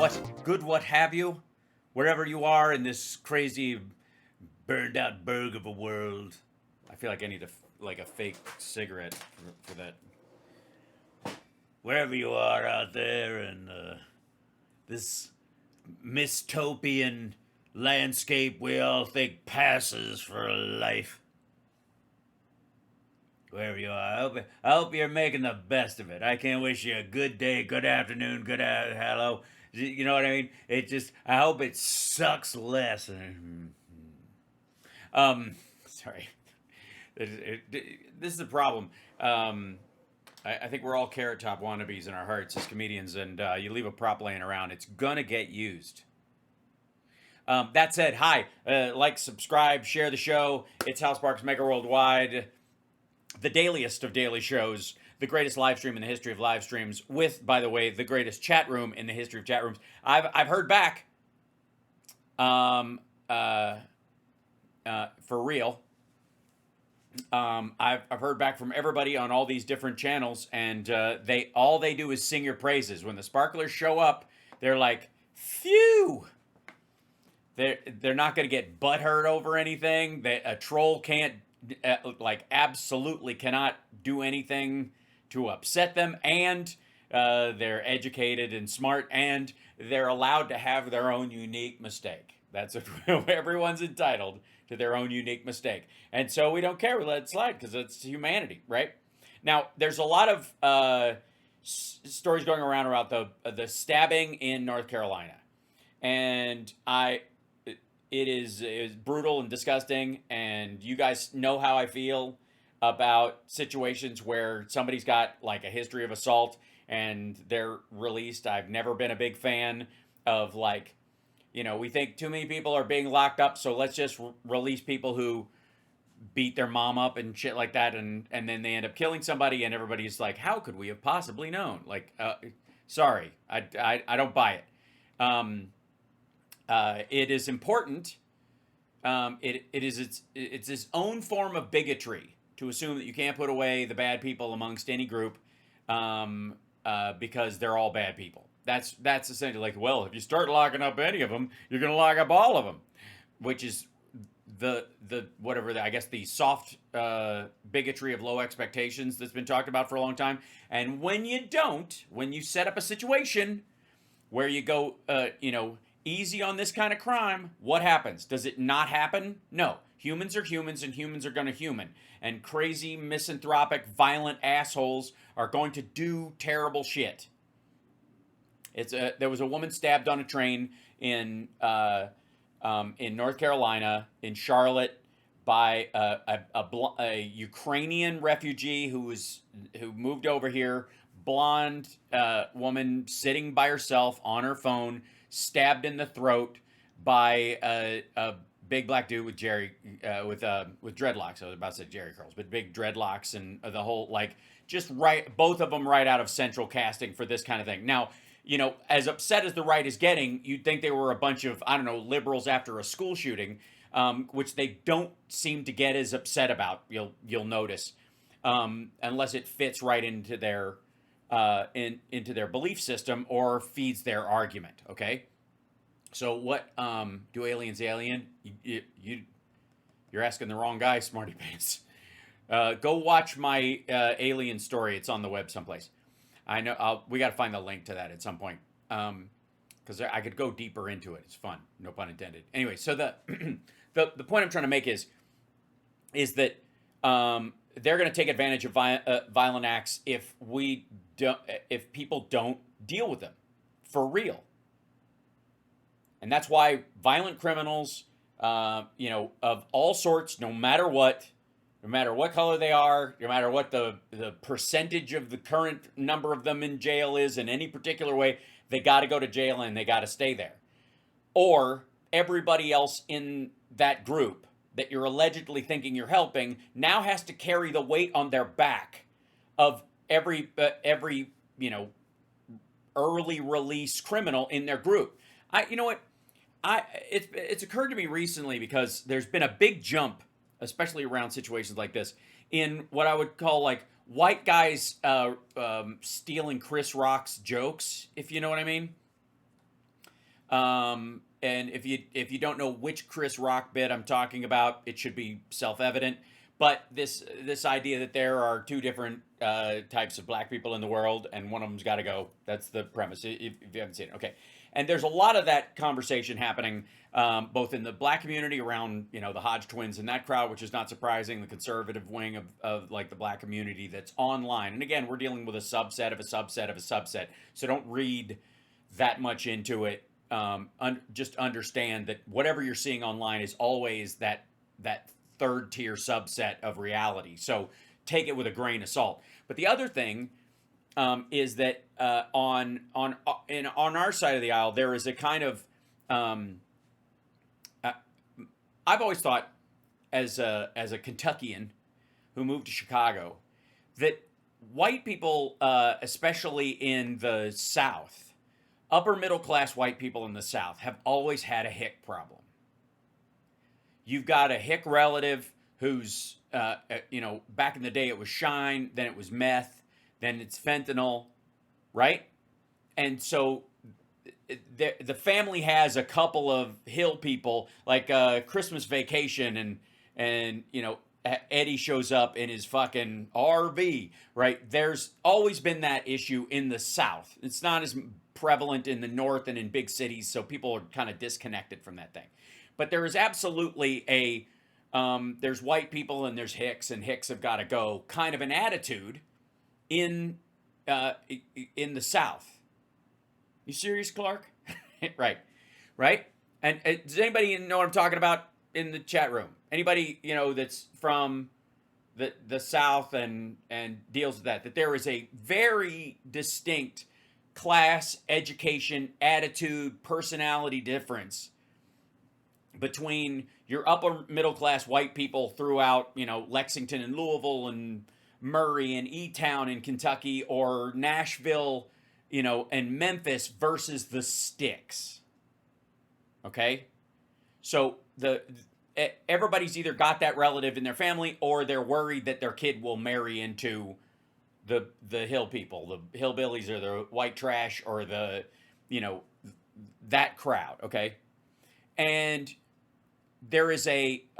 what have you, wherever you are in this crazy burned out berg of a world. I feel like I need a fake cigarette for that. Wherever you are out there in this dystopian landscape we all think passes for life. Wherever you are, I hope you're making the best of it. I can't wish you a good day, good afternoon, hello. You know what I mean? I hope it sucks less. Sorry. This is the problem. I think we're all Carrot Top wannabes in our hearts as comedians, and you leave a prop laying around, it's gonna get used. That said, hi, like, subscribe, share the show. It's House Parks Mega Worldwide, the dailiest of daily shows, the greatest live stream in the history of live streams, with, by the way, the greatest chat room in the history of chat rooms. I've heard back, for real. I've heard back from everybody on all these different channels, and they do is sing your praises. When the sparklers show up, they're like, phew. They're not going to get butthurt over anything. A troll can't, absolutely cannot do anything to upset them, and they're educated and smart, and they're allowed to have their own unique mistake. That's what everyone's entitled to, their own unique mistake. And so we don't care. We let it slide because it's humanity, right? Now, there's a lot of stories going around about the stabbing in North Carolina. And it is brutal and disgusting, and you guys know how I feel about situations where somebody's got like a history of assault and they're released. I've never been a big fan of, like, we think too many people are being locked up, so let's just release people who beat their mom up and shit like that, and then they end up killing somebody, and everybody's like, how could we have possibly known? Like, sorry, I don't buy it. It is important. It's its own form of bigotry to assume that you can't put away the bad people amongst any group, because they're all bad people. That's essentially like, well, if you start locking up any of them, you're going to lock up all of them, which is the I guess the soft bigotry of low expectations that's been talked about for a long time. And when you set up a situation where you go, easy on this kind of crime, what happens? Does it not happen? No. Humans are humans, and humans are going to human. And crazy, misanthropic, violent assholes are going to do terrible shit. There was a woman stabbed on a train in North Carolina, in Charlotte, by a Ukrainian refugee who moved over here. Blonde woman sitting by herself on her phone, stabbed in the throat by a big black dude with with dreadlocks. I was about to say Jerry curls, but big dreadlocks, and the whole, like, just right, both of them right out of central casting for this kind of thing. Now, as upset as the right is getting, you'd think they were a bunch of, I don't know, liberals after a school shooting, which they don't seem to get as upset about. You'll notice, unless it fits right into their into their belief system or feeds their argument. Okay, so what do aliens alien? You're asking the wrong guy, smarty pants. Go watch my alien story. It's on the web someplace. I know we got to find the link to that at some point, because I could go deeper into it. It's fun, no pun intended. Anyway, so the the point I'm trying to make is that they're going to take advantage of violent acts if people don't deal with them for real. And that's why violent criminals, of all sorts, no matter what color they are, no matter what the percentage of the current number of them in jail is in any particular way, they got to go to jail and they got to stay there. Or everybody else in that group that you're allegedly thinking you're helping now has to carry the weight on their back of every early release criminal in their group. It's occurred to me recently, because there's been a big jump, especially around situations like this, in what I would call, like, white guys stealing Chris Rock's jokes, if you know what I mean. And if you don't know which Chris Rock bit I'm talking about, it should be self-evident. But this idea that there are two different types of black people in the world, and one of them's got to go. That's the premise. If you haven't seen it, okay. And there's a lot of that conversation happening, both in the black community around the Hodge twins and that crowd, which is not surprising. The conservative wing of like the black community that's online. And again, we're dealing with a subset of a subset of a subset. So don't read that much into it. Just understand that whatever you're seeing online is always that third tier subset of reality. So take it with a grain of salt. But the other thing is that on our side of the aisle, there is a kind of I've always thought as a Kentuckian who moved to Chicago that white people, especially in the South, upper middle class white people in the South, have always had a hick problem. You've got a hick relative who's, back in the day it was shine, then it was meth, then it's fentanyl, right? And so the family has a couple of hill people, like Christmas Vacation, and Eddie shows up in his fucking RV, right? There's always been that issue in the South. It's not as prevalent in the North and in big cities, so people are kind of disconnected from that thing. But there is absolutely there's white people and there's hicks, and hicks have got to go kind of an attitude in the South. You serious, Clark? Right. And does anybody know what I'm talking about in the chat room? Anybody that's from the South and deals with that there is a very distinct class, education, attitude, personality difference between your upper middle class white people throughout, Lexington and Louisville and Murray and E-Town in Kentucky, or Nashville, and Memphis versus the sticks. Okay? So everybody's either got that relative in their family, or they're worried that their kid will marry into the hill people, the hillbillies, or the white trash, or the that crowd. Okay? And there is an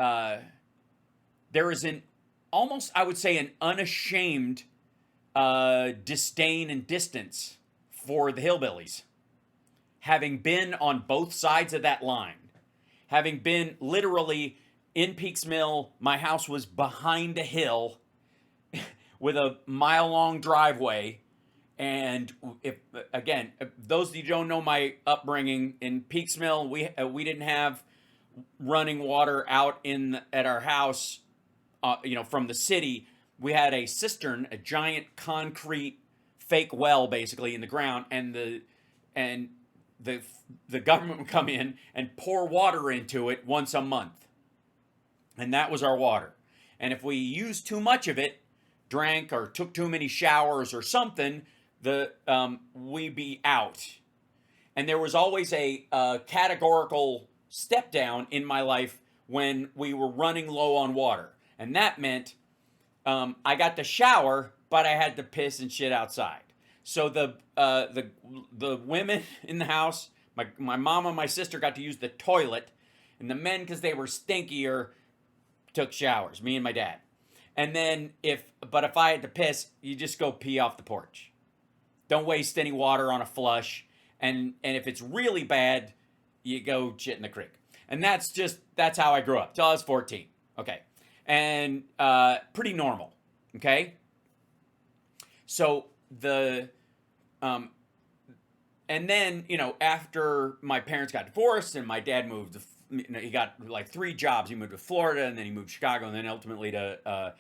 almost, I would say, an unashamed disdain and distance for the hillbillies, having been on both sides of that line, having been literally in Peaks Mill. My house was behind a hill with a mile-long driveway. And if those of you who don't know my upbringing in Peaks Mill, we didn't have running water out at our house, from the city. We had a cistern, a giant concrete fake well, basically in the ground, and the government would come in and pour water into it once a month, and that was our water. And if we used too much of it, drank or took too many showers or something, we'd be out. And there was always a categorical step down in my life when we were running low on water. And that meant I got to shower, but I had to piss and shit outside. So the women in the house, my mom and my sister, got to use the toilet, and the men, because they were stinkier, took showers, me and my dad. And then if I had to piss, you just go pee off the porch. Don't waste any water on a flush. And if it's really bad, you go shit in the creek. And that's how I grew up till I was 14. Okay. And pretty normal. Okay. So and then, after my parents got divorced and my dad moved, he got like 3 jobs. He moved to Florida, and then he moved to Chicago, and then ultimately to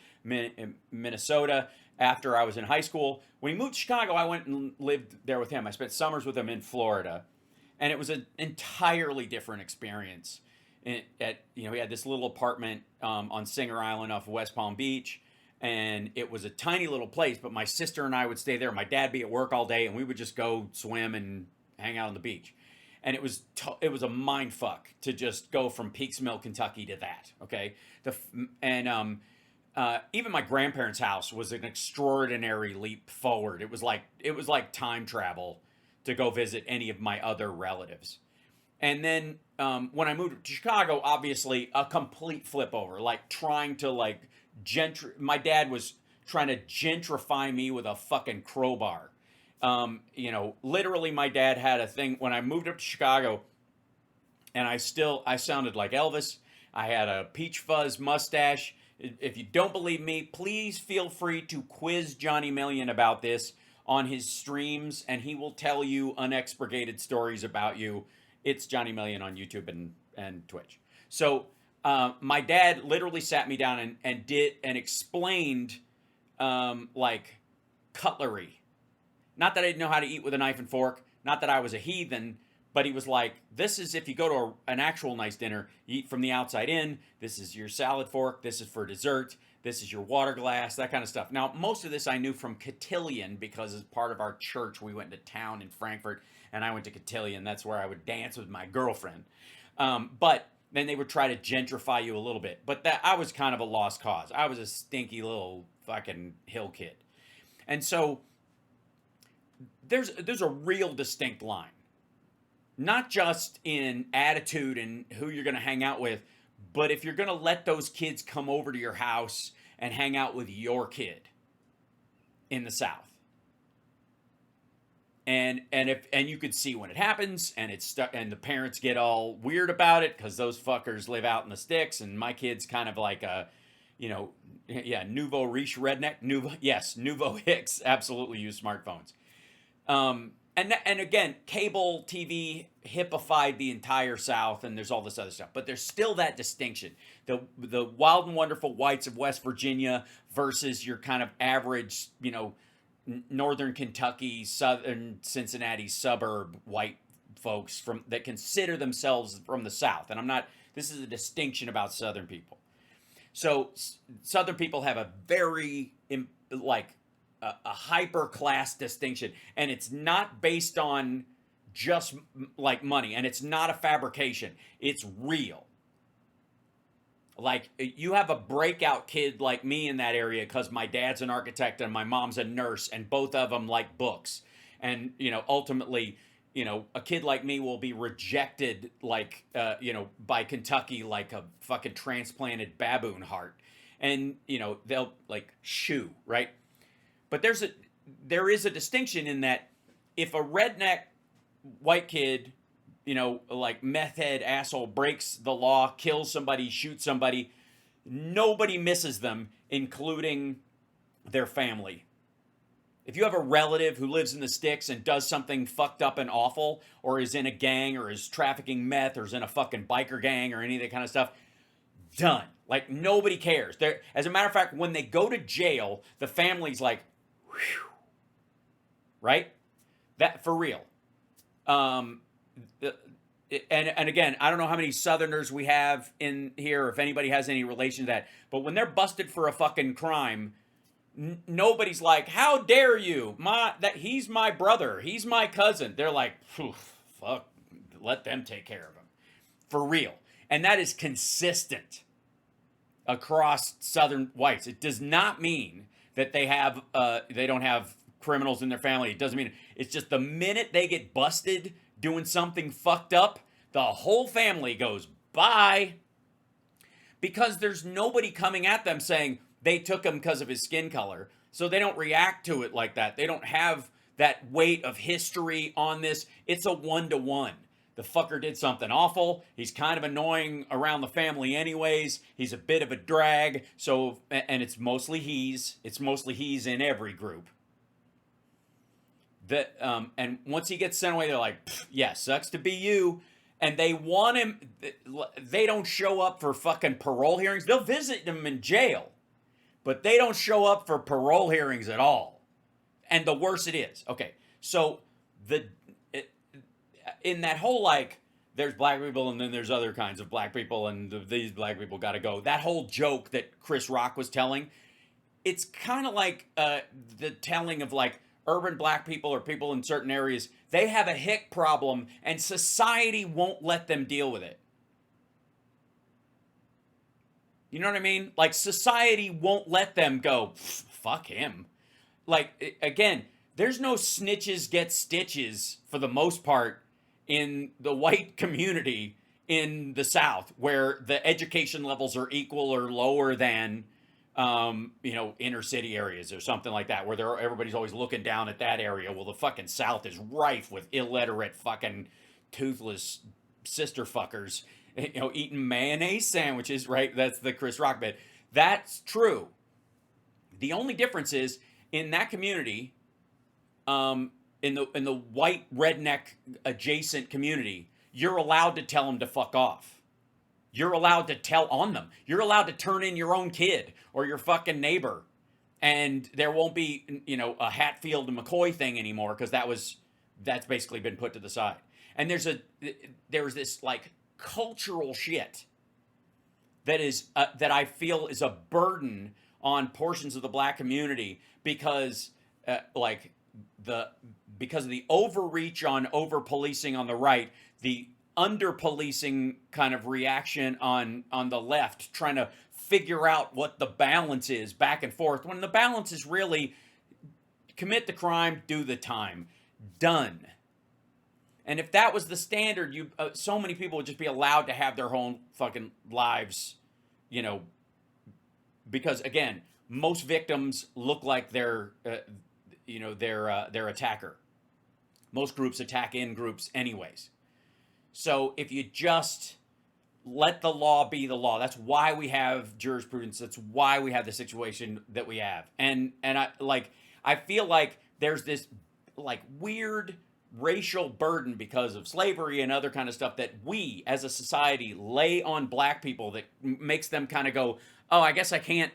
Minnesota after I was in high school. When he moved to Chicago, I went and lived there with him. I spent summers with him in Florida, and it was an entirely different experience. He had this little apartment on Singer Island off of West Palm Beach, and it was a tiny little place, but my sister and I would stay there. My dad would be at work all day, and we would just go swim and hang out on the beach. And it was a mind fuck to just go from Peaks Mill, Kentucky to that. Okay, even my grandparents' house was an extraordinary leap forward. It was like time travel to go visit any of my other relatives. And then when I moved to Chicago, obviously a complete flip over, like trying to like my dad was trying to gentrify me with a fucking crowbar. You know, literally my dad had a thing when I moved up to Chicago, and I sounded like Elvis. I had a peach fuzz mustache. If you don't believe me, please feel free to quiz Johnny Million about this on his streams, and he will tell you unexpurgated stories about you. It's Johnny Million on YouTube and Twitch. So my dad literally sat me down and explained like cutlery. Not that I didn't know how to eat with a knife and fork. Not that I was a heathen. But he was like, this is if you go to an actual nice dinner, you eat from the outside in. This is your salad fork. This is for dessert. This is your water glass, that kind of stuff. Now, most of this I knew from Cotillion because as part of our church, we went to town in Frankfurt, and I went to Cotillion. That's where I would dance with my girlfriend. But then they would try to gentrify you a little bit. But that I was kind of a lost cause. I was a stinky little fucking hill kid. And so there's a real distinct line. Not just in attitude and who you're going to hang out with, but if you're going to let those kids come over to your house and hang out with your kid in the South. And you could see when it happens, and and the parents get all weird about it because those fuckers live out in the sticks, and my kid's kind of like a, you know, yeah, nouveau riche redneck. Nouveau hicks absolutely use smartphones. And again, cable TV hippified the entire South, and there's all this other stuff. But there's still that distinction. The wild and wonderful whites of West Virginia versus your kind of average, you know, northern Kentucky, southern Cincinnati suburb white folks that consider themselves from the South. And this is a distinction about Southern people. So Southern people have a very, like, a hyper class distinction, and it's not based on just like money, and it's not a fabrication. It's real. Like, you have a breakout kid like me in that area because my dad's an architect and my mom's a nurse, and both of them like books. And, you know, ultimately, you know, a kid like me will be rejected like, you know, by Kentucky like a fucking transplanted baboon heart. And, you know, they'll like shoo, right? But there is a distinction in that if a redneck white kid, you know, like meth head asshole breaks the law, kills somebody, shoots somebody, nobody misses them, including their family. If you have a relative who lives in the sticks and does something fucked up and awful, or is in a gang, or is trafficking meth, or is in a fucking biker gang, or any of that kind of stuff, done. Like, nobody cares. As a matter of fact, when they go to jail, the family's like, whew, right? That for real. And again, I don't know how many Southerners we have in here, if anybody has any relation to that. But when they're busted for a fucking crime, nobody's like, "How dare you? He's my brother. He's my cousin." They're like, "Fuck, let them take care of him." For real. And that is consistent across Southern whites. It does not mean that they don't have criminals in their family. It doesn't mean it's just the minute they get busted doing something fucked up, the whole family goes bye, because there's nobody coming at them saying they took him because of his skin color. So they don't react to it like that. They don't have that weight of history on this. It's a 1-to-1. The fucker did something awful. He's kind of annoying around the family anyways. He's a bit of a drag. So, and it's mostly he's in every group. And once he gets sent away, they're like, yeah, sucks to be you. And they want him. They don't show up for fucking parole hearings. They'll visit him in jail, but they don't show up for parole hearings at all. And the worse it is. Okay, so in that whole, like, there's black people and then there's other kinds of black people and these black people got to go. That whole joke that Chris Rock was telling, it's kind of like the telling of, like, urban black people or people in certain areas, they have a hick problem and society won't let them deal with it. You know what I mean? Like, society won't let them go, fuck him. Like, again, there's no snitches get stitches for the most part in the white community in the South, where the education levels are equal or lower than, inner city areas or something like that, where everybody's always looking down at that area. Well, the fucking South is rife with illiterate fucking toothless sister fuckers, eating mayonnaise sandwiches, right? That's the Chris Rock bit. That's true. The only difference is in that community, in the white redneck adjacent community, you're allowed to tell them to fuck off. You're allowed to tell on them. You're allowed to turn in your own kid or your fucking neighbor, and there won't be a Hatfield and McCoy thing anymore, because that's basically been put to the side. And there's this like cultural shit that I feel is a burden on portions of the black community, because because of the overreach on over policing on the right, the under policing kind of reaction on the left, trying to figure out what the balance is back and forth, when the balance is really commit the crime, do the time, done. And if that was the standard, so many people would just be allowed to have their own fucking lives, because again, most victims look like their attacker. Most groups attack in groups anyways. So if you just let the law be the law, that's why we have jurisprudence. That's why we have the situation that we have. And I feel like there's this like weird racial burden because of slavery and other kind of stuff that we as a society lay on black people that makes them kind of go, oh, I guess I can't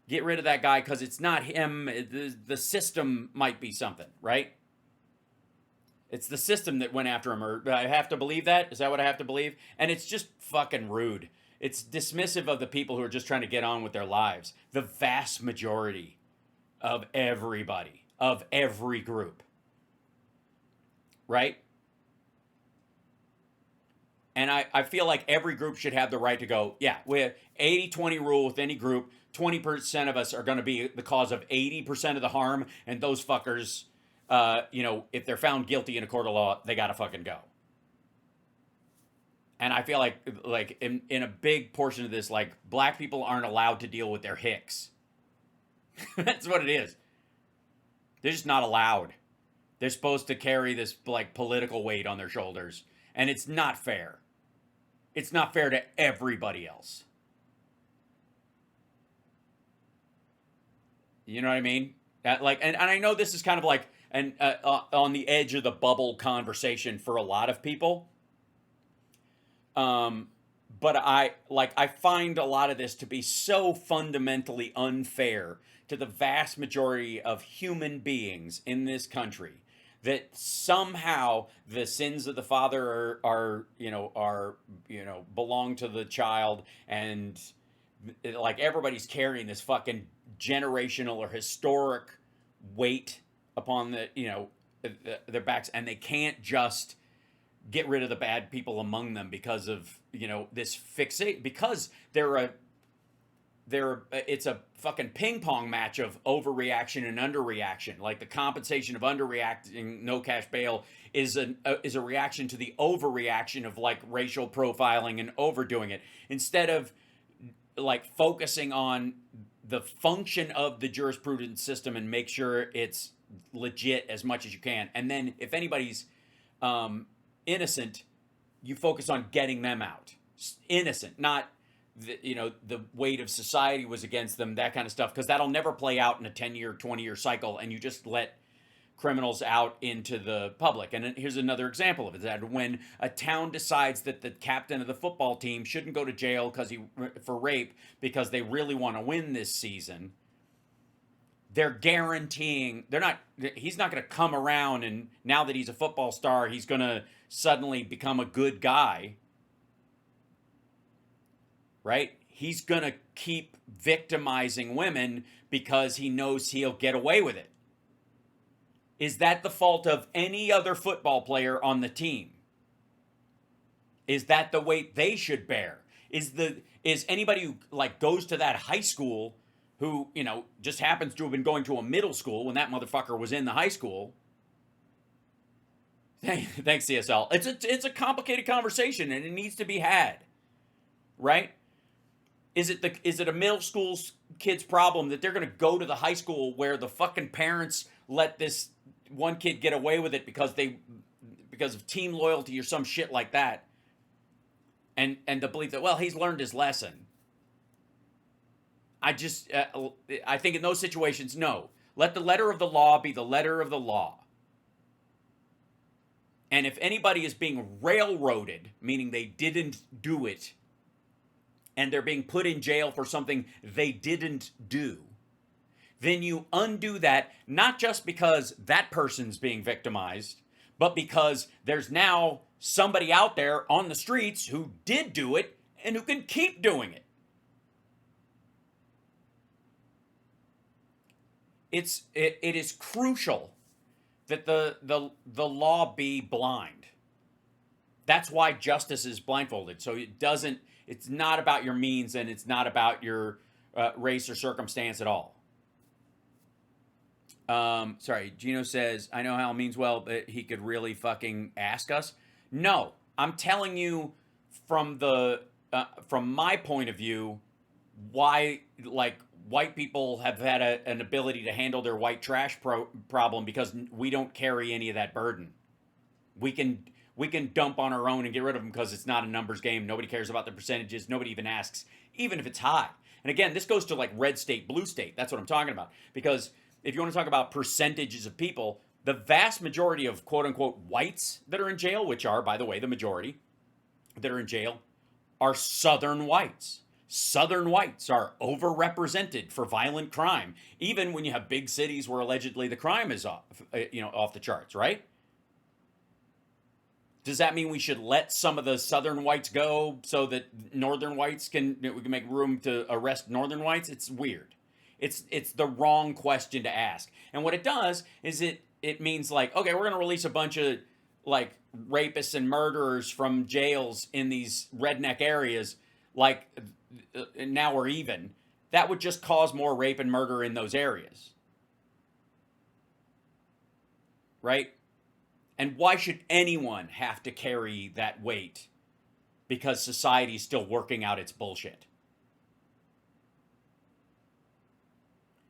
get rid of that guy because it's not him. The system might be something, right? It's the system that went after him. Or I have to believe that? Is that what I have to believe? And it's just fucking rude. It's dismissive of the people who are just trying to get on with their lives. The vast majority of everybody, of every group. Right? And I feel like every group should have the right to go, yeah, we have 80-20 rule with any group. 20% of us are going to be the cause of 80% of the harm. And those fuckers, if they're found guilty in a court of law, they got to fucking go. And I feel like in a big portion of this, like, black people aren't allowed to deal with their hicks. That's what it is. They're just not allowed. They're supposed to carry this like political weight on their shoulders. And it's not fair. It's not fair to everybody else. You know what I mean? And I know this is kind of like on the edge of the bubble conversation for a lot of people. But I find a lot of this to be so fundamentally unfair to the vast majority of human beings in this country, that somehow the sins of the father are belong to the child, and like everybody's carrying this fucking generational or historic weight upon their backs, and they can't just get rid of the bad people among them because of this fixate, because it's a fucking ping pong match of overreaction and underreaction. Like the compensation of underreacting, no cash bail, is a reaction to the overreaction of like racial profiling and overdoing it, instead of like focusing on the function of the jurisprudence system and make sure it's legit as much as you can. And then if anybody's innocent, you focus on getting them out. Innocent, not the weight of society was against them, that kind of stuff, because that'll never play out in a 10-year, 20-year cycle, and you just let criminals out into the public. And here's another example of it, that when a town decides that the captain of the football team shouldn't go to jail for rape because they really want to win this season, they're guaranteeing he's not going to come around and now that he's a football star, he's going to suddenly become a good guy. Right? He's going to keep victimizing women because he knows he'll get away with it. Is that the fault of any other football player on the team? Is that the weight they should bear? Is anybody who like goes to that high school who, just happens to have been going to a middle school when that motherfucker was in the high school? Thanks, CSL. It's a complicated conversation, and it needs to be had, right? Is it a middle school kid's problem that they're going to go to the high school where the fucking parents let this one kid get away with it because of team loyalty or some shit like that, and the belief that, well, he's learned his lesson. I think in those situations, no. Let the letter of the law be the letter of the law. And if anybody is being railroaded, meaning they didn't do it, and they're being put in jail for something they didn't do, then you undo that, not just because that person's being victimized, but because there's now somebody out there on the streets who did do it and who can keep doing it. It is crucial that the law be blind. That's why justice is blindfolded. So it's not about your means, and it's not about your race or circumstance at all. Sorry, Gino says, I know Hal means well, but he could really fucking ask us. No, I'm telling you from my point of view, why, like, white people have had an ability to handle their white trash problem because we don't carry any of that burden. We can dump on our own and get rid of them because it's not a numbers game. Nobody cares about the percentages. Nobody even asks, even if it's high. And again, this goes to like red state, blue state. That's what I'm talking about. Because if you want to talk about percentages of people, the vast majority of quote unquote whites that are in jail, which are, by the way, the majority that are in jail, are Southern whites. Southern whites are overrepresented for violent crime, even when you have big cities where allegedly the crime is off the charts, right? Does that mean we should let some of the Southern whites go so that Northern whites we can make room to arrest Northern whites? It's weird. It's the wrong question to ask. And what it does is it means like, okay, we're going to release a bunch of like rapists and murderers from jails in these redneck areas, like now we're even. That would just cause more rape and murder in those areas. Right? And why should anyone have to carry that weight? Because society's still working out its bullshit.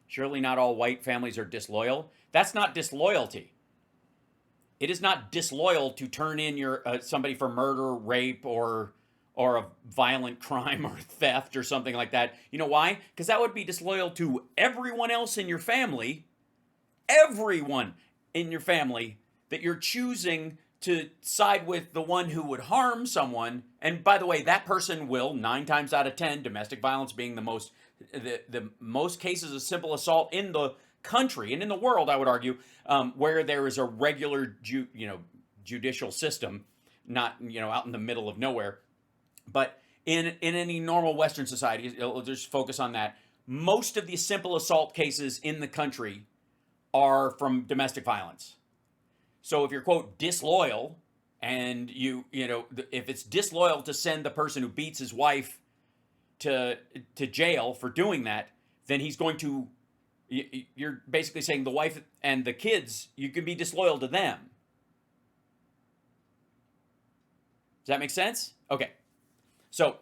Surely not all white families are disloyal. That's not disloyalty. It is not disloyal to turn in your somebody for murder, rape, or a violent crime or theft or something like that. You know why? Because that would be disloyal to everyone else in your family. Everyone in your family that you're choosing to side with the one who would harm someone. And by the way, that person will, 9 times out of 10, domestic violence being the most cases of simple assault in the country and in the world, I would argue, where there is a regular judicial system, not out in the middle of nowhere. But in any normal Western society, we'll just focus on that. Most of the simple assault cases in the country are from domestic violence. So if you're, quote, disloyal, and if it's disloyal to send the person who beats his wife to jail for doing that, then he's going to, you're basically saying the wife and the kids, you can be disloyal to them. Does that make sense? Okay. So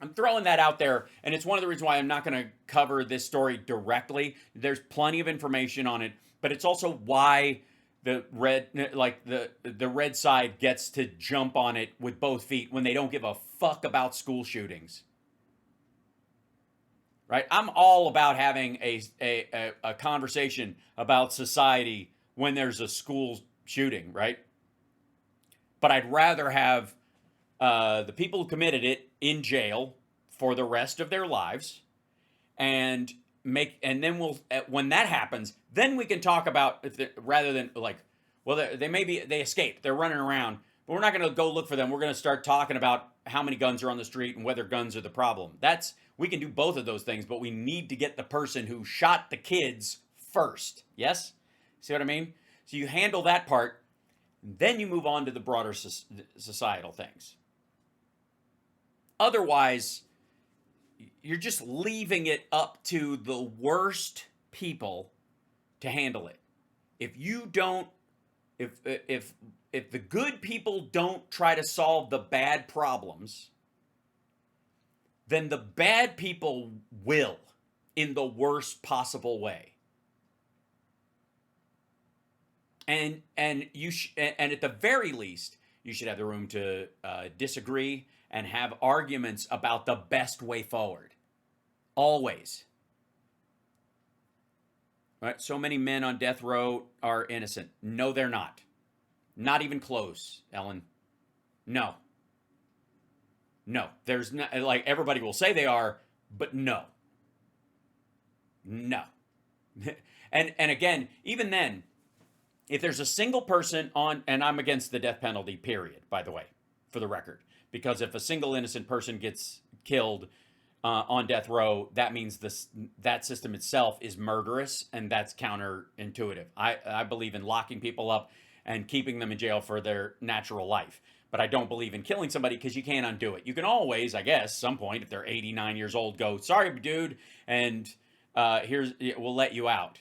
I'm throwing that out there, and it's one of the reasons why I'm not going to cover this story directly. There's plenty of information on it, but it's also why the red side gets to jump on it with both feet when they don't give a fuck about school shootings. Right? I'm all about having a conversation about society when there's a school shooting, right? But I'd rather have the people who committed it in jail for the rest of their lives, and then we'll, when that happens, then we can talk about rather than like, well, they escaped, they're running around, but we're not going to go look for them. We're going to start talking about how many guns are on the street and whether guns are the problem. We can do both of those things, but we need to get the person who shot the kids first. Yes? See what I mean? So you handle that part, then you move on to the broader societal things. Otherwise, you're just leaving it up to the worst people to handle it. If you don't if if the good people don't try to solve the bad problems, then the bad people will, in the worst possible way. And at the very least, you should have the room to disagree and have arguments about the best way forward. Always. Right? So many men on death row are innocent. No, they're not. Not even close, Ellen. No. No. There's not, like, everybody will say they are, but no. No. And again, even then, if there's a single person on, and I'm against the death penalty, period, by the way, for the record, because if a single innocent person gets killed on death row, that means that system itself is murderous, and that's counterintuitive. I believe in locking people up and keeping them in jail for their natural life. But I don't believe in killing somebody because you can't undo it. You can always, I guess, some point, if they're 89 years old, go, sorry, dude, and we'll let you out.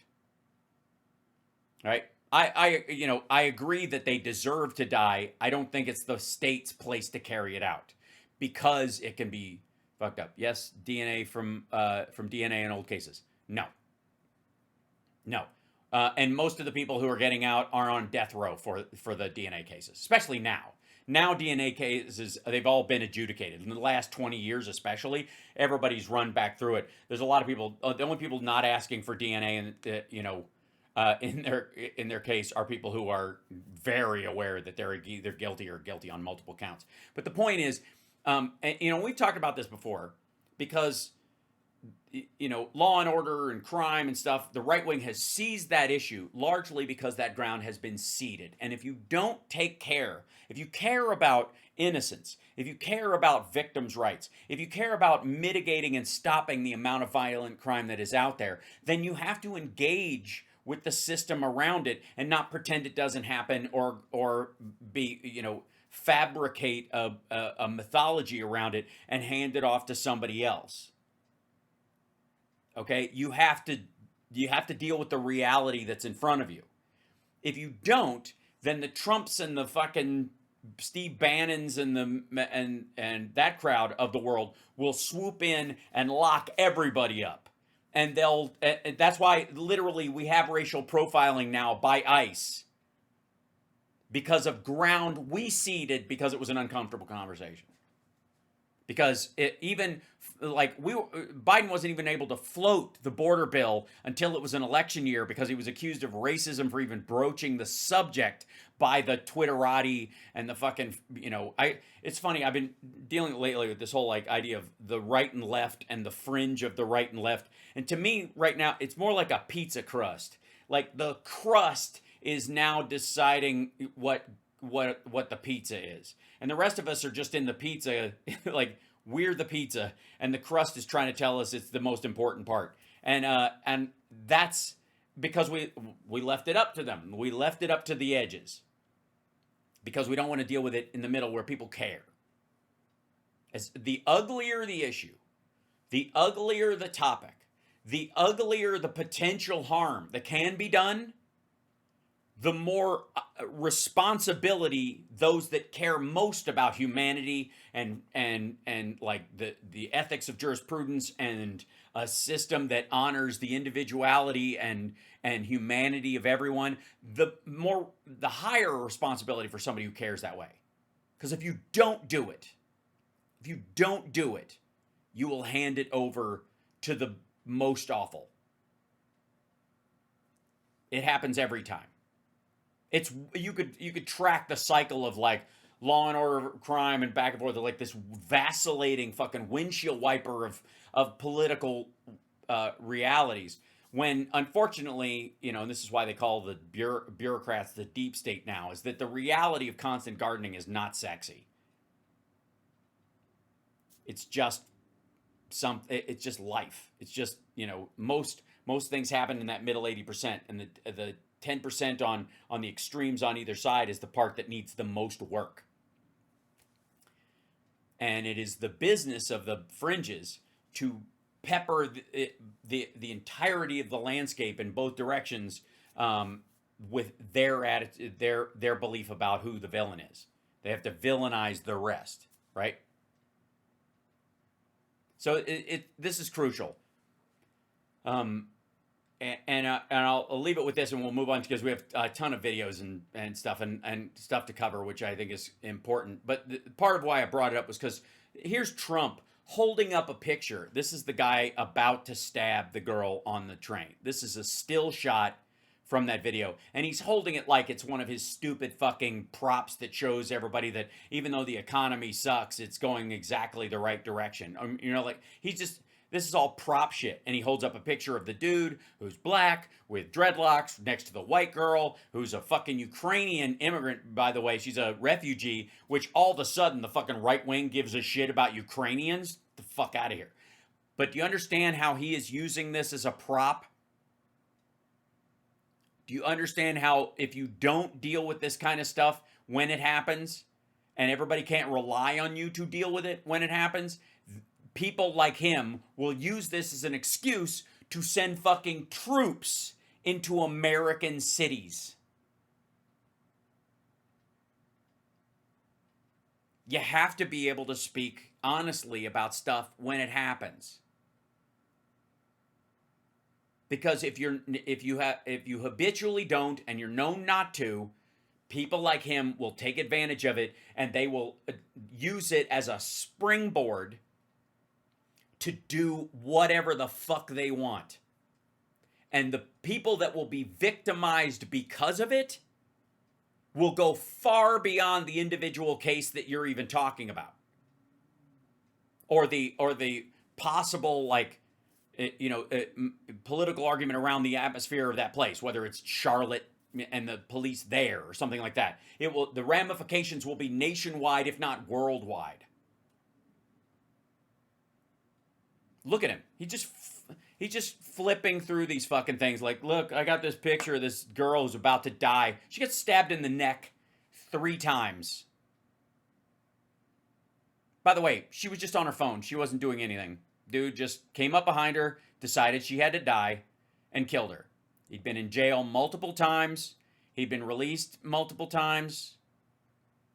Right? I agree that they deserve to die. I don't think it's the state's place to carry it out because it can be fucked up. Yes, DNA from DNA in old cases. No. And most of the people who are getting out are on death row for the DNA cases, especially now. Now DNA cases, they've all been adjudicated. In the last 20 years especially, everybody's run back through it. There's a lot of people, the only people not asking for DNA in their case are people who are very aware that they're either guilty or guilty on multiple counts. But the point is, we've talked about this before because law and order and crime and stuff, the right wing has seized that issue largely because that ground has been ceded. And if you don't take care, if you care about innocence, if you care about victims' rights, if you care about mitigating and stopping the amount of violent crime that is out there, then you have to engage with the system around it and not pretend it doesn't happen or be, fabricate a mythology around it and hand it off to somebody else. Okay, you have to deal with the reality that's in front of you. If you don't, then the Trumps and the fucking Steve Bannons and that crowd of the world will swoop in and lock everybody up. And that's why literally we have racial profiling now by ICE because of ground we ceded because it was an uncomfortable conversation. Because Biden wasn't even able to float the border bill until it was an election year because he was accused of racism for even broaching the subject by the Twitterati and the fucking, it's funny. I've been dealing lately with this whole idea of the right and left and the fringe of the right and left. And to me right now, it's more like a pizza crust. Like the crust is now deciding what the pizza is. And the rest of us are just in the pizza, like we're the pizza, and the crust is trying to tell us it's the most important part. And that's because we left it up to them. We left it up to the edges because we don't want to deal with it in the middle where people care. As the uglier the issue, the uglier the topic, the uglier the potential harm that can be done, the more responsibility those that care most about humanity and like the ethics of jurisprudence and a system that honors the individuality and humanity of everyone, the higher responsibility for somebody who cares that way. Because if you don't do it, you will hand it over to the most awful. It happens every time. It's you could track the cycle of like Law and Order crime and back and forth, like this vacillating fucking windshield wiper of political realities. When unfortunately, and this is why they call the bureaucrats the deep state now, is that the reality of constant gardening is not sexy. It's just it's just life. It's just, most things happen in that middle 80%, and the 10% on the extremes on either side is the part that needs the most work. And it is the business of the fringes to pepper the entirety of the landscape in both directions with their attitude, their belief about who the villain is. They have to villainize the rest, right? So this is crucial. And I'll leave it with this, and we'll move on because we have a ton of videos and stuff and stuff to cover, which I think is important. But part of why I brought it up was because here's Trump holding up a picture. This is the guy about to stab the girl on the train. This is a still shot from that video, and he's holding it like it's one of his stupid fucking props that shows everybody that even though the economy sucks, it's going exactly the right direction. Like he's just, this is all prop shit. And he holds up a picture of the dude who's black with dreadlocks next to the white girl who's a fucking Ukrainian immigrant, by the way. She's a refugee, which all of a sudden the fucking right wing gives a shit about Ukrainians. The fuck out of here. But do you understand how he is using this as a prop? Do you understand how if you don't deal with this kind of stuff when it happens, and everybody can't rely on you to deal with it when it happens, people like him will use this as an excuse to send fucking troops into American cities. You have to be able to speak honestly about stuff when it happens. Because if you habitually don't and you're known not to, people like him will take advantage of it, and they will use it as a springboard to do whatever the fuck they want. And the people that will be victimized because of it will go far beyond the individual case that you're even talking about. Or the possible, like, political argument around the atmosphere of that place, whether it's Charlotte and the police there or something like that. The ramifications will be nationwide, if not worldwide. Look at him. He's just flipping through these fucking things. Like, look, I got this picture of this girl who's about to die. She gets stabbed in the neck 3 times. By the way, she was just on her phone. She wasn't doing anything. Dude just came up behind her, decided she had to die, and killed her. He'd been in jail multiple times. He'd been released multiple times.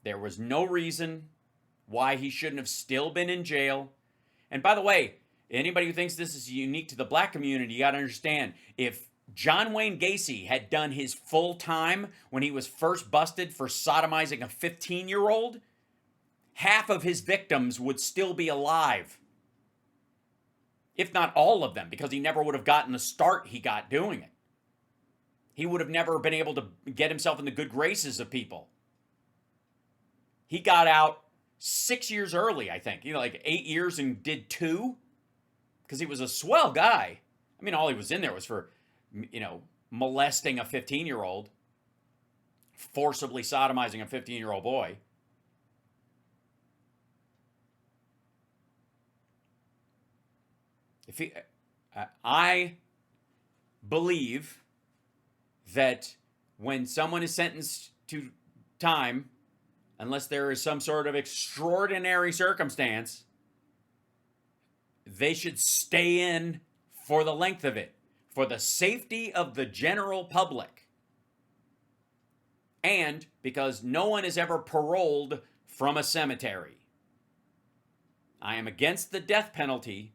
There was no reason why he shouldn't have still been in jail. And by the way, anybody who thinks this is unique to the black community, you got to understand, if John Wayne Gacy had done his full time when he was first busted for sodomizing a 15-year-old, half of his victims would still be alive. If not all of them, because he never would have gotten the start he got doing it. He would have never been able to get himself in the good graces of people. He got out 6 years early, I think. Like 8 years and did 2. Because he was a swell guy. I mean, all he was in there was for, molesting a 15-year-old. Forcibly sodomizing a 15-year-old boy. I believe that when someone is sentenced to time, unless there is some sort of extraordinary circumstance, they should stay in for the length of it, for the safety of the general public. And because no one is ever paroled from a cemetery. I am against the death penalty,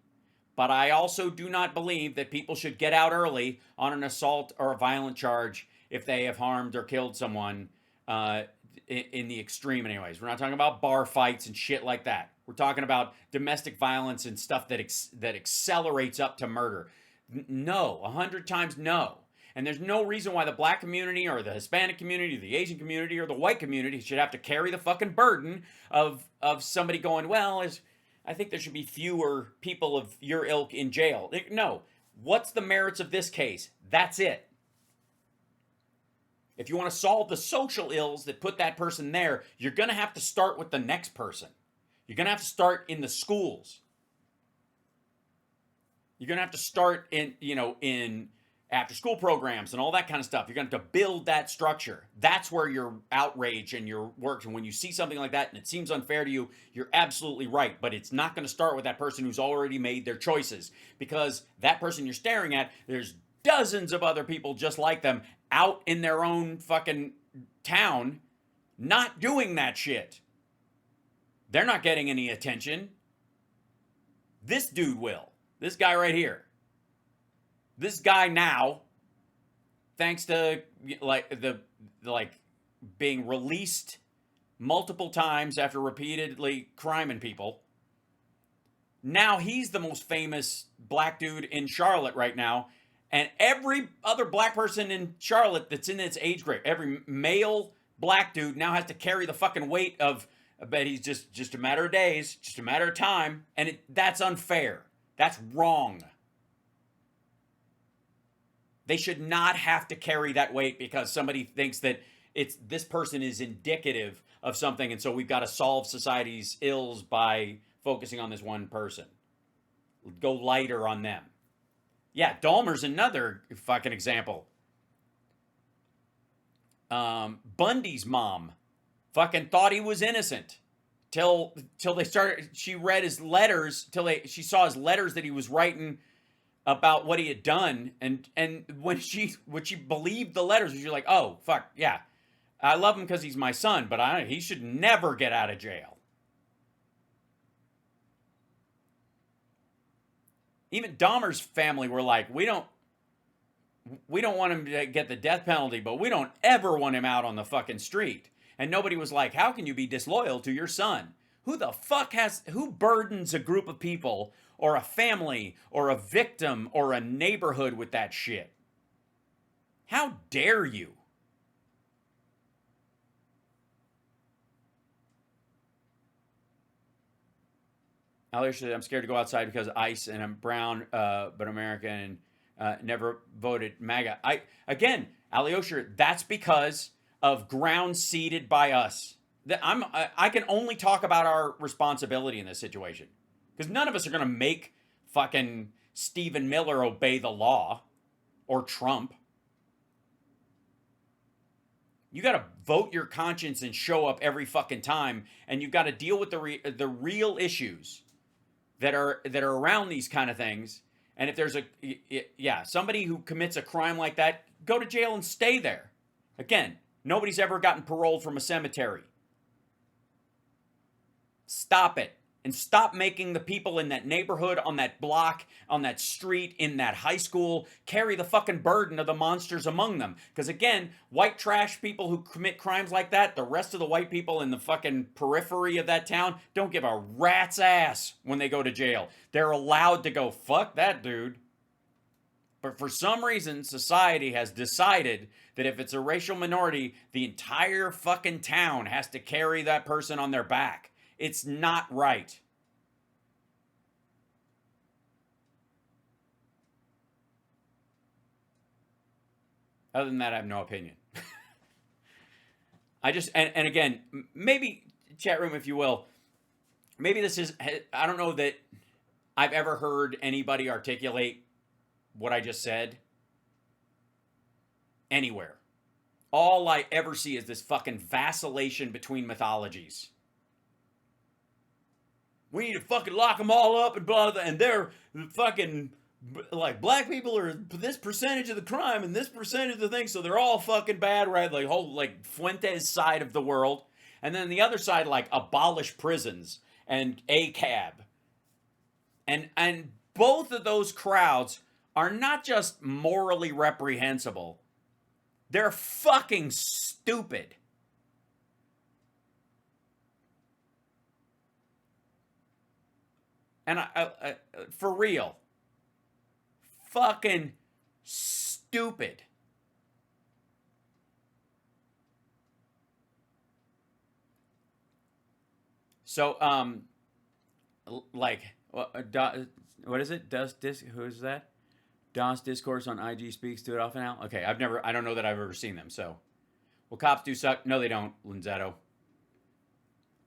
but I also do not believe that people should get out early on an assault or a violent charge if they have harmed or killed someone in the extreme anyways. We're not talking about bar fights and shit like that. We're talking about domestic violence and stuff that accelerates up to murder. No, 100 times no. And there's no reason why the black community or the Hispanic community, the Asian community, or the white community should have to carry the fucking burden of somebody going, well, I think there should be fewer people of your ilk in jail. No. What's the merits of this case? That's it. If you want to solve the social ills that put that person there, you're going to have to start with the next person. You're going to have to start in the schools. You're going to have to start in after school programs and all that kind of stuff. You're going to have to build that structure. That's where your outrage and your work. And when you see something like that and it seems unfair to you, you're absolutely right. But it's not going to start with that person who's already made their choices, because that person you're staring at, there's dozens of other people just like them out in their own fucking town not doing that shit. They're not getting any attention. This dude will. This guy right here. This guy now, thanks to like being released multiple times after repeatedly criming people, now he's the most famous black dude in Charlotte right now. And every other black person in Charlotte that's in its age group, every male black dude now has to carry the fucking weight of, I bet he's just a matter of days, just a matter of time. And that's unfair. That's wrong. They should not have to carry that weight because somebody thinks that this person is indicative of something, and so we've got to solve society's ills by focusing on this one person. Go lighter on them. Yeah, Dahmer's another fucking example. Bundy's mom fucking thought he was innocent till they started. She read his letters she saw his letters that he was writing about what he had done, and when she believed the letters, she was like, oh fuck yeah, I love him because he's my son, but he should never get out of jail. Even Dahmer's family were like, we don't want him to get the death penalty, but we don't ever want him out on the fucking street. And nobody was like, how can you be disloyal to your son? Who burdens a group of people or a family or a victim or a neighborhood with that shit? How dare you? I'm scared to go outside because ICE, and I'm brown, but American, and never voted MAGA. Alyosha, that's because of ground ceded by us. I can only talk about our responsibility in this situation because none of us are going to make fucking Stephen Miller obey the law or Trump. You got to vote your conscience and show up every fucking time, and you've got to deal with the real issues that are around these kind of things. And if there's somebody who commits a crime like that, go to jail and stay there. Again, nobody's ever gotten paroled from a cemetery. Stop it. And stop making the people in that neighborhood, on that block, on that street, in that high school, carry the fucking burden of the monsters among them. Because again, white trash people who commit crimes like that, the rest of the white people in the fucking periphery of that town don't give a rat's ass when they go to jail. They're allowed to go, fuck that dude. But for some reason, society has decided that if it's a racial minority, the entire fucking town has to carry that person on their back. It's not right. Other than that, I have no opinion. And again, maybe, chat room, if you will, maybe this is, I don't know that I've ever heard anybody articulate what I just said anywhere. All I ever see is this fucking vacillation between mythologies. We need to fucking lock them all up and blah, blah, and they're fucking, like, black people are this percentage of the crime and this percentage of the thing, so they're all fucking bad, right? Like, whole, like, Fuentes side of the world. And then the other side, like, abolish prisons and ACAB. And both of those crowds are not just morally reprehensible, they're fucking stupid. And I for real, fucking stupid. So, like, what is it? Who is that? DOS Discourse on IG speaks to it often now? Okay, I don't know that I've ever seen them, so. Well, cops do suck. No, they don't, Linzetto.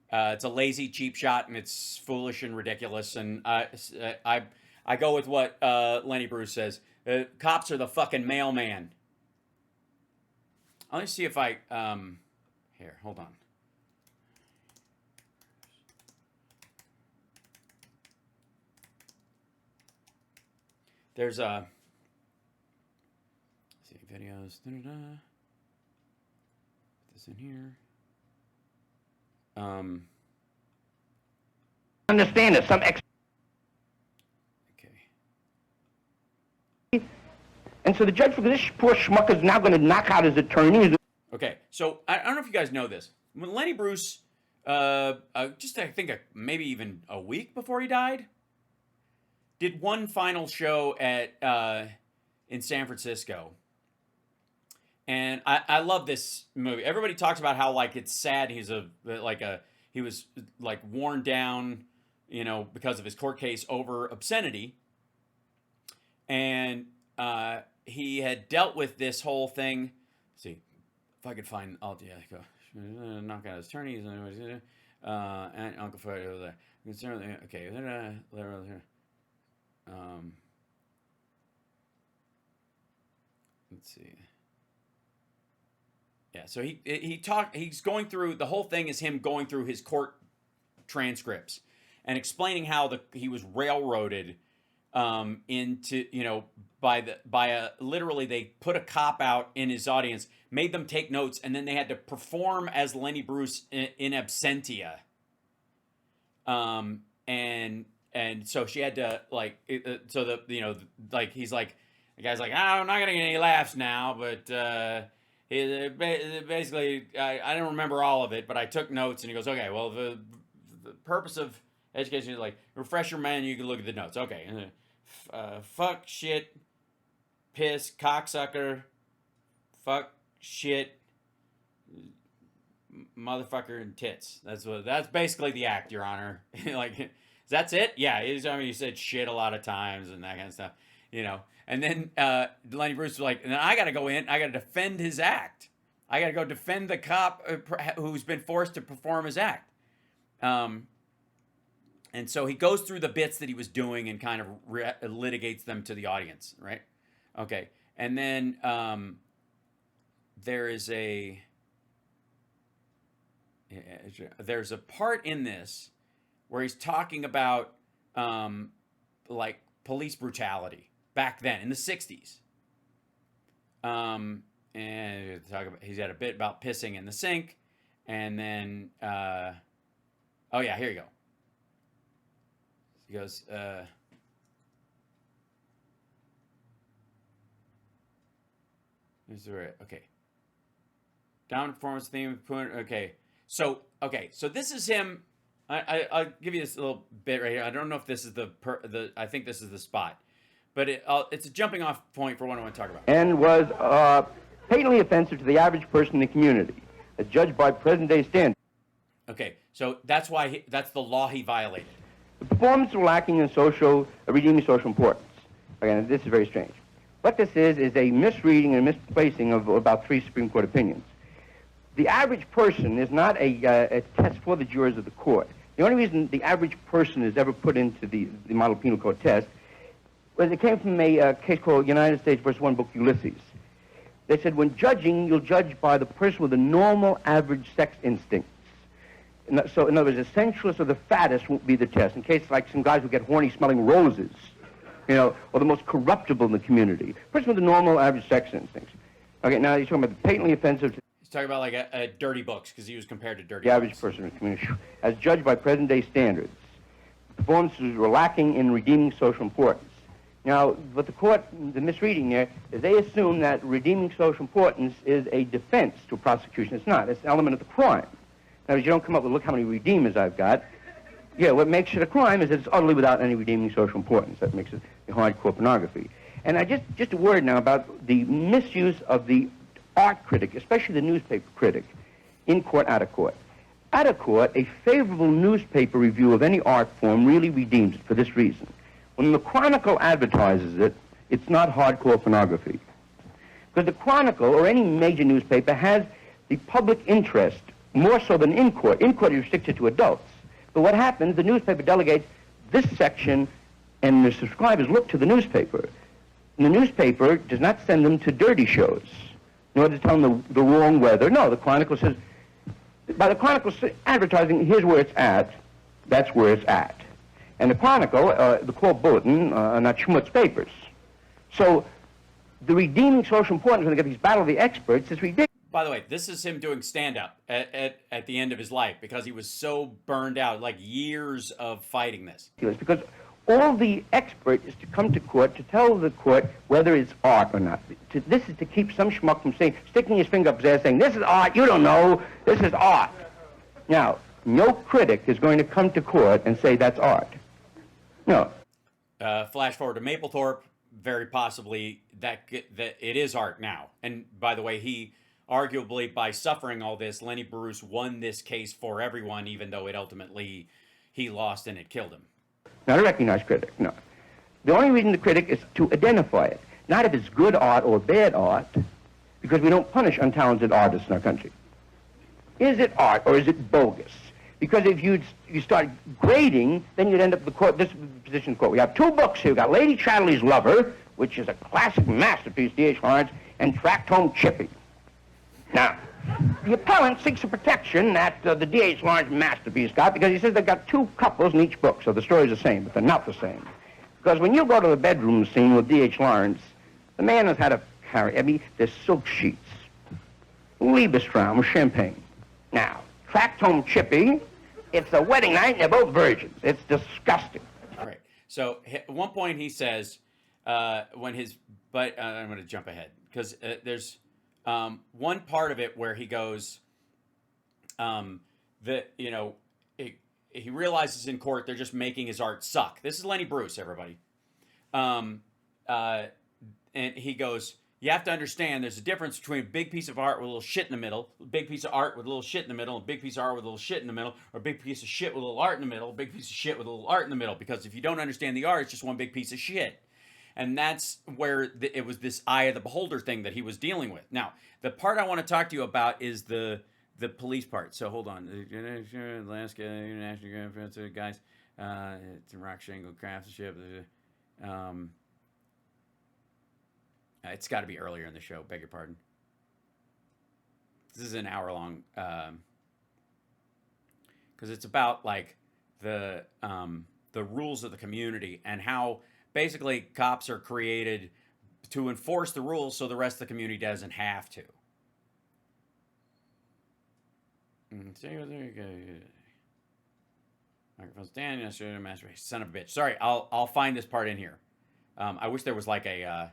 It's a lazy, cheap shot, and it's foolish and ridiculous. And I go with what Lenny Bruce says. Cops are the fucking mailman. Let me see if I here. Hold on. There's a. See, videos. Put this in here. Understand that some Okay. and so the judge, for this poor schmuck, is now going to knock out his attorney. Okay, so I don't know if you guys know this. When Lenny Bruce, just I think maybe even a week before he died, did one final show at in San Francisco. And I love this movie. Everybody talks about how like it's sad. He was like worn down, you know, because of his court case over obscenity. And he had dealt with this whole thing. Let's see if I could find. Oh yeah, go knock out his attorneys and Uncle Fred over there. Okay, let's see. Yeah, so he's going through, the whole thing is him going through his court transcripts and explaining how he was railroaded into, you know, literally they put a cop out in his audience, made them take notes, and then they had to perform as Lenny Bruce in absentia. And so she had to like, so the, you know, like he's like, the guy's like, I'm not gonna get any laughs now, but basically, I don't remember all of it, but I took notes. And he goes, okay, well, the purpose of education is like, refresh your mind, you can look at the notes. Okay, fuck, shit, piss, cocksucker, fuck, shit, motherfucker, and tits. That's basically the act, Your Honor. Like, that's it? Yeah, he said shit a lot of times and that kind of stuff, you know. And then Lenny Bruce was like, and then I got to go in, I got to defend his act. I got to go defend the cop who's been forced to perform his act. And so he goes through the bits that he was doing and kind of litigates them to the audience, right? Okay. And then there's a part in this where he's talking about like police brutality back then in the 60s. And he's had a bit about pissing in the sink. And then, oh yeah, here you go. He goes, okay. Down performance theme. Okay. So this is him. I'll give you this little bit right here. I don't know if this is I think this is the spot. But it's a jumping off point for what I want to talk about. And was patently offensive to the average person in the community, as judged by present-day standards. Okay, so that's why that's the law he violated. The performance was lacking in redeeming social importance. Again, this is very strange. What this is a misreading and misplacing of about 3 Supreme Court opinions. The average person is not a test for the jurors of the court. The only reason the average person is ever put into the model penal code test was it came from a case called United States versus One Book Ulysses. They said when judging, you'll judge by the person with the normal average sex instincts. So in other words, the sensualist or the fattest won't be the test. In case like some guys who get horny smelling roses, you know, or the most corruptible in the community. Person with the normal average sex instincts. Okay, now he's talking about the patently offensive. He's talking about like a dirty books because he was compared to dirty the average person in the community, as judged by present-day standards. Performances were lacking in redeeming social importance. Now, what the misreading there, is they assume that redeeming social importance is a defense to a prosecution. It's not. It's an element of the crime. Now, you don't come up with, look how many redeemers I've got. Yeah, what makes it a crime is that it's utterly without any redeeming social importance. That makes it a hardcore pornography. And just a word now about the misuse of the art critic, especially the newspaper critic, in court, out of court. Out of court, a favorable newspaper review of any art form really redeems it for this reason. When the Chronicle advertises it, it's not hardcore pornography. Because the Chronicle, or any major newspaper, has the public interest more so than in court. In court, you're restricted to adults. But what happens, the newspaper delegates this section, and the subscribers look to the newspaper. And the newspaper does not send them to dirty shows, nor does it tell them the wrong weather. No, the Chronicle says, by the Chronicle advertising, here's where it's at, that's where it's at. And the Chronicle, the core bulletin, are not schmutz papers. So the redeeming social importance when they get these battle of the experts is ridiculous. By the way, this is him doing stand-up at the end of his life because he was so burned out, like years of fighting this. Because all the expert is to come to court to tell the court whether it's art or not. This is to keep some schmuck from saying, sticking his finger up his ass saying, this is art, you don't know, this is art. Now, no critic is going to come to court and say that's art. No. Flash forward to Mapplethorpe, very possibly that it is art now. And by the way, he arguably, by suffering all this, Lenny Bruce won this case for everyone, even though it ultimately he lost and it killed him. Not a recognized critic, no. The only reason the critic is to identify it, not if it's good art or bad art, because we don't punish untalented artists in our country. Is it art or is it bogus? Because if you start grading, then you'd end up the court, this position of court. We have two books here. We've got Lady Chatterley's Lover, which is a classic masterpiece, D.H. Lawrence, and Tract Home Chippy. Now, the appellant seeks a protection that the D.H. Lawrence masterpiece got because he says they've got two couples in each book, so the story's the same, but they're not the same. Because when you go to the bedroom scene with D.H. Lawrence, the man has had a carry. I mean, there's silk sheets, Liebestraum, champagne. Now, Tract Home Chippy, it's a wedding night and they're both virgins. It's disgusting. All right. So at one point he says, when his, but I'm going to jump ahead because there's one part of it where he goes, that, you know, he realizes in court they're just making his art suck. This is Lenny Bruce, everybody. And he goes, you have to understand there's a difference between a big piece of art with a little shit in the middle, a big piece of art with a little shit in the middle, a big piece of art with a little shit in the middle, or a big piece of shit with a little art in the middle, a big piece of shit with a little art in the middle. Because if you don't understand the art, it's just one big piece of shit. And that's where it was this eye of the beholder thing that he was dealing with. Now, the part I want to talk to you about is the police part. So hold on. Alaska International guys, it's a rock shingle craftsmanship. It's got to be earlier in the show. Beg your pardon. This is an hour long because it's about like the rules of the community and how basically cops are created to enforce the rules so the rest of the community doesn't have to. Microphone's down. Son of a bitch. Sorry, I'll find this part in here. I wish there was like a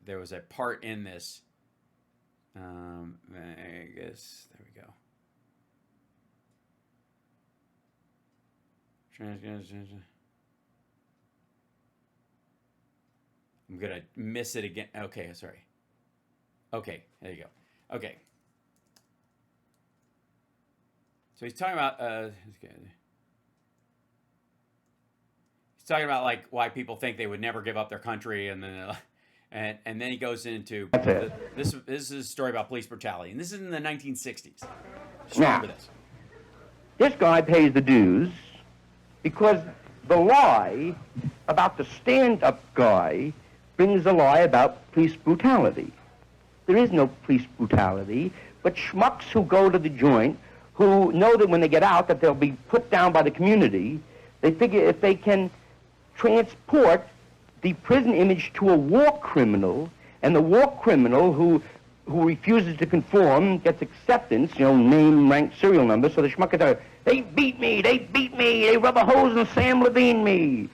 there was a part in this. I guess there we go. I'm gonna miss it again. Okay, sorry. Okay, there you go. Okay. So he's talking about he's talking about like why people think they would never give up their country, and then and then he goes into this is a story about police brutality, and this is in the 1960s. Just remember this. This guy pays the dues because the lie about the stand-up guy brings a lie about police brutality. There is no police brutality, but schmucks who go to the joint, who know that when they get out that they'll be put down by the community, they figure if they can transport the prison image to a war criminal, and the war criminal who refuses to conform gets acceptance, you know, name, rank, serial number, so the schmuck is they beat me, they rub a hose and Sam Levine me.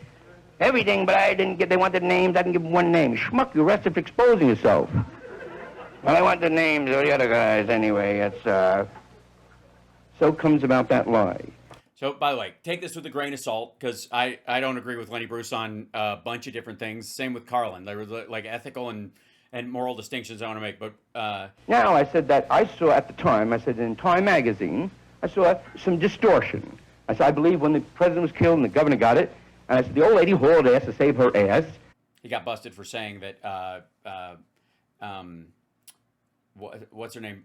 Everything, but I didn't get, they wanted names, I didn't give them one name. Schmuck, you're arrested for exposing yourself. Well, I want the names of the other guys anyway. It's, so comes about that lie. So, by the way, take this with a grain of salt, because I don't agree with Lenny Bruce on a bunch of different things. Same with Carlin. There were like ethical and moral distinctions I want to make, but... Now, I said that I saw at the time, I said in Time magazine, I saw some distortion. I said, I believe when the president was killed and the governor got it, and I said, the old lady hauled ass to save her ass. He got busted for saying that, what's her name?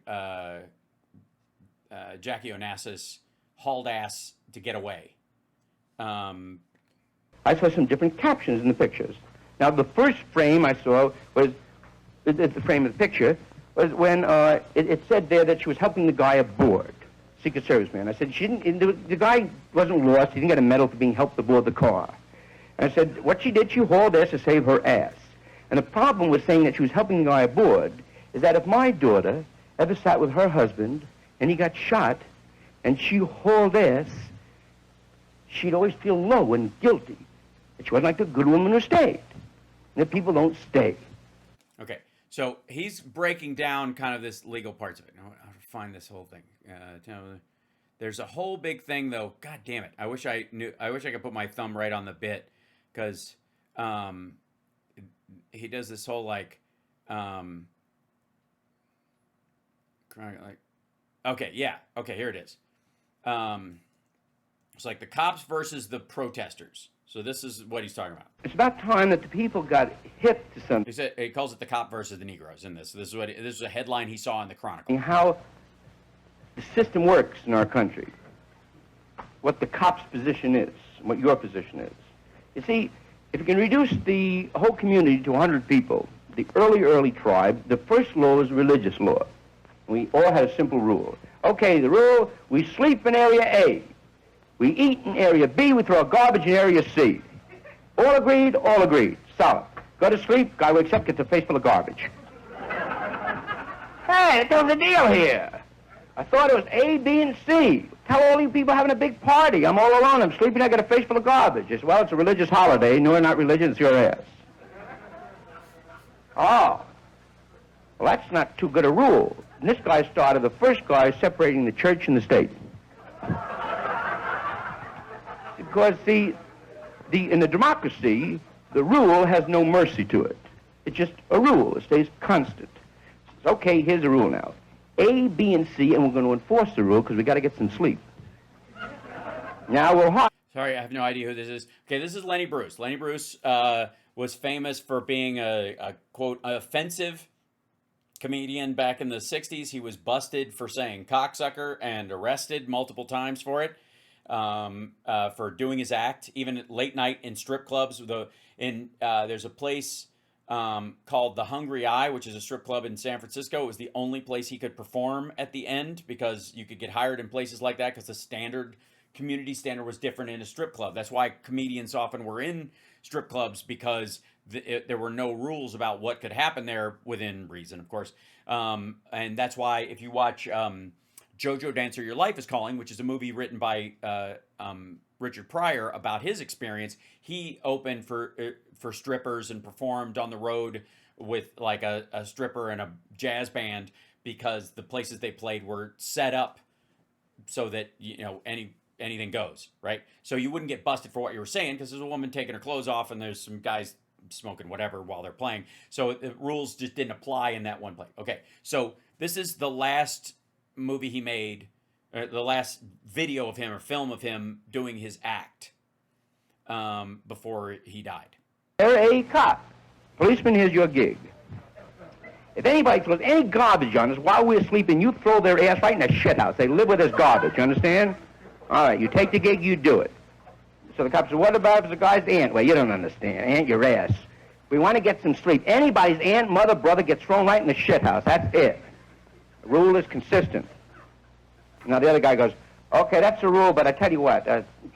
Jackie Onassis hauled ass to get away. I saw some different captions in the pictures. Now, the first frame I saw was, the frame of the picture, was when it said there that she was helping the guy aboard, Secret Service man. I said, she didn't, the guy wasn't lost, he didn't get a medal for being helped aboard the car. And I said, what she did, she hauled ass to save her ass. And the problem with saying that she was helping the guy aboard is that if my daughter ever sat with her husband and he got shot and she hauled ass, she'd always feel low and guilty. That she wasn't like the good woman who stayed. And the people don't stay. Okay, so he's breaking down kind of this legal parts of it. Now, I'll find this whole thing. There's a whole big thing, though. God damn it! I wish I could put my thumb right on the bit, because he does this whole like, okay, yeah, okay, here it is. It's like the cops versus the protesters. So this is what he's talking about. It's about time that the people got hip to something. He calls it the cop versus the Negroes in this. This is a headline he saw in the Chronicle. How the system works in our country, what the cop's position is, what your position is. You see, if you can reduce the whole community to 100 people, the early tribe, the first law is religious law. We all had a simple rule. Okay, the rule, we sleep in area A. We eat in area B, we throw garbage in area C. All agreed, all agreed. Solid. Go to sleep, guy wakes up, gets a face full of garbage. Hey, that was the deal here. I thought it was A, B, and C. Tell all you people having a big party. I'm all alone, I'm sleeping, I got a face full of garbage. As well, it's a religious holiday. No, not religion, it's your ass. Oh. Well, that's not too good a rule. And this guy started, the first guy separating the church and the state. Because in the democracy, the rule has no mercy to it. It's just a rule. It stays constant. It's okay, here's the rule now. A, B, and C, and we're going to enforce the rule because we got to get some sleep. Now we'll... Sorry, I have no idea who this is. Okay, this is Lenny Bruce. Lenny Bruce was famous for being a quote, offensive comedian back in the 60s. He was busted for saying cocksucker and arrested multiple times for it. For doing his act, even at late night in strip clubs. There's a place called the Hungry Eye, which is a strip club in San Francisco. It was the only place he could perform at the end because you could get hired in places like that because the community standard was different in a strip club. That's why comedians often were in strip clubs, because there were no rules about what could happen there within reason, of course. And that's why if you watch JoJo Dancer Your Life is Calling, which is a movie written by Richard Pryor about his experience, he opened for strippers and performed on the road with like a stripper and a jazz band because the places they played were set up so that, you know, anything goes, right? So you wouldn't get busted for what you were saying because there's a woman taking her clothes off and there's some guys smoking whatever while they're playing. So the rules just didn't apply in that one place. Okay, so this is the last movie he made, the last video of him or film of him doing his act before he died. You're a cop. Policeman, here's your gig. If anybody throws any garbage on us while we're sleeping, you throw their ass right in the shit house. They live with this garbage, you understand? All right, you take the gig, you do it. So the cop said, what about if the guy's aunt? Well, you don't understand. Aunt your ass. We want to get some sleep. Anybody's aunt, mother, brother gets thrown right in the shit house. That's it. The rule is consistent. Now the other guy goes, okay, that's the rule, but I tell you what,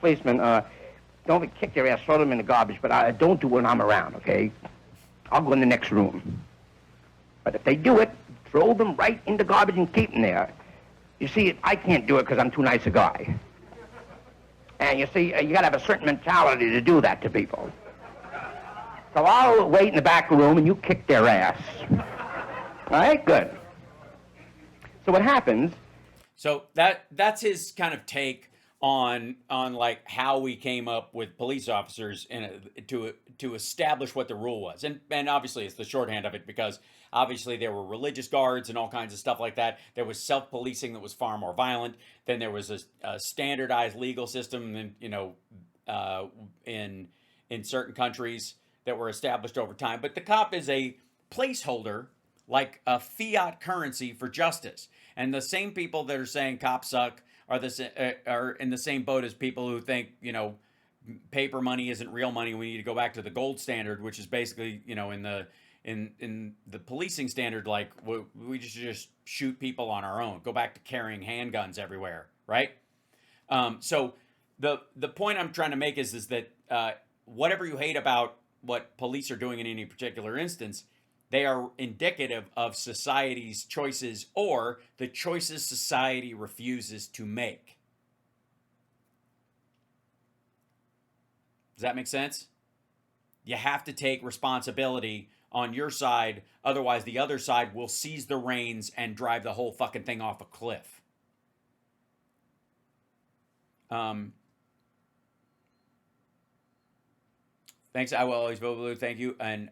policeman, don't kick their ass, throw them in the garbage, but don't do it when I'm around, okay? I'll go in the next room. But if they do it, throw them right in the garbage and keep them there. You see, I can't do it because I'm too nice a guy. And you see, you got to have a certain mentality to do that to people. So I'll wait in the back room and you kick their ass. All right, good. So what happens... So that's his kind of take on like how we came up with police officers to establish what the rule was. And obviously it's the shorthand of it because obviously there were religious guards and all kinds of stuff like that. There was self-policing that was far more violent. Then there was a standardized legal system and, you know, in certain countries that were established over time. But the cop is a placeholder, like a fiat currency for justice. And the same people that are saying cops suck are in the same boat as people who think, you know, paper money isn't real money. We need to go back to the gold standard, which is basically, you know, in the policing standard, like we just shoot people on our own. Go back to carrying handguns everywhere, right? So the point I'm trying to make is that whatever you hate about what police are doing in any particular instance, they are indicative of society's choices or the choices society refuses to make. Does that make sense? You have to take responsibility on your side, otherwise the other side will seize the reins and drive the whole fucking thing off a cliff. Thanks. I will always vote blue. Thank you. And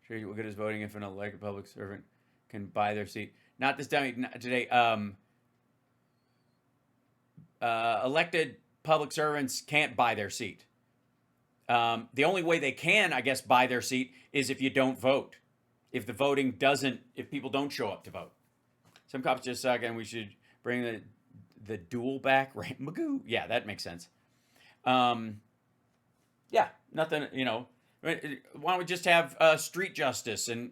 sure, what good is voting if an elected public servant can buy their seat? Not this time. Not today. Elected public servants can't buy their seat. The only way they can, I guess, buy their seat is if you don't vote. If the voting doesn't, if people don't show up to vote. Some cops just suck, and we should bring the duel back. Right, Magoo. Yeah, that makes sense. Yeah, nothing, you know. Why don't we just have street justice and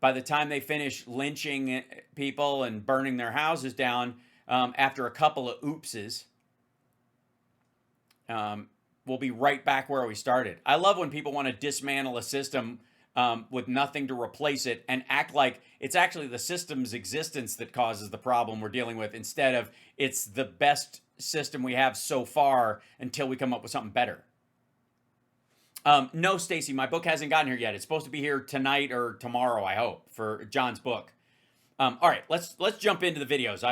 by the time they finish lynching people and burning their houses down after a couple of oopses, we'll be right back where we started. I love when people want to dismantle a system with nothing to replace it and act like it's actually the system's existence that causes the problem we're dealing with, instead of it's the best system we have so far until we come up with something better. No, Stacy, my book hasn't gotten here yet. It's supposed to be here tonight or tomorrow, I hope, for John's book. All right, let's jump into the videos.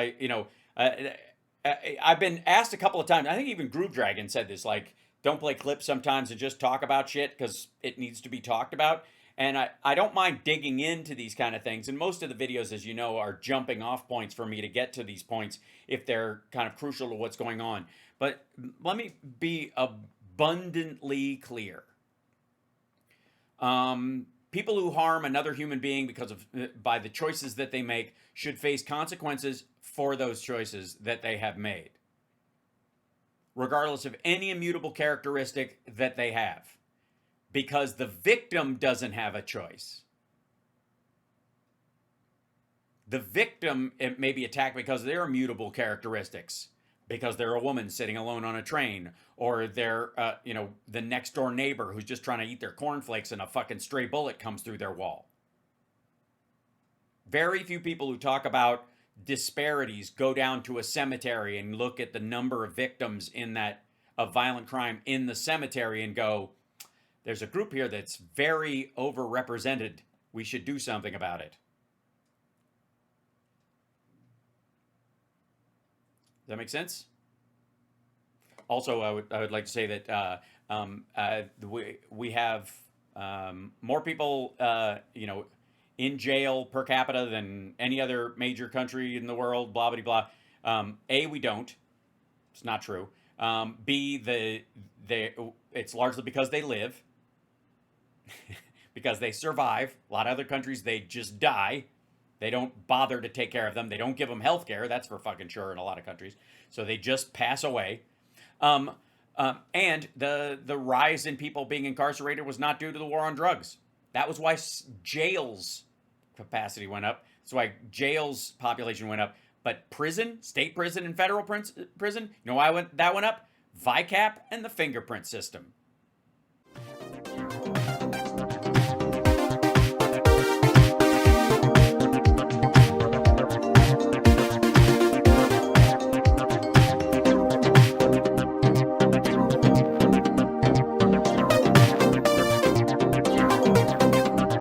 I've been asked a couple of times. I think even Groove Dragon said this, like, don't play clips sometimes and just talk about shit because it needs to be talked about. And I don't mind digging into these kind of things. And most of the videos, as you know, are jumping off points for me to get to these points if they're kind of crucial to what's going on. But let me be abundantly clear. People who harm another human being by the choices that they make should face consequences for those choices that they have made, regardless of any immutable characteristic that they have, because the victim doesn't have a choice. The victim, it may be attacked because of their immutable characteristics, because they're a woman sitting alone on a train, or they're, the next door neighbor who's just trying to eat their cornflakes and a fucking stray bullet comes through their wall. Very few people who talk about disparities go down to a cemetery and look at the number of victims of violent crime in the cemetery and go, there's a group here that's very overrepresented. We should do something about it. Does that make sense? Also, I would like to say that we have more people in jail per capita than any other major country in the world. Blah blah blah. A, we don't. It's not true. B, it's largely because they live, because they survive. A lot of other countries, they just die. They don't bother to take care of them. They don't give them health care. That's for fucking sure in a lot of countries. So they just pass away. And the rise in people being incarcerated was not due to the war on drugs. That was why jails capacity went up. That's why jails population went up. But prison, state prison and federal prison, you know why that went up? VICAP and the fingerprint system.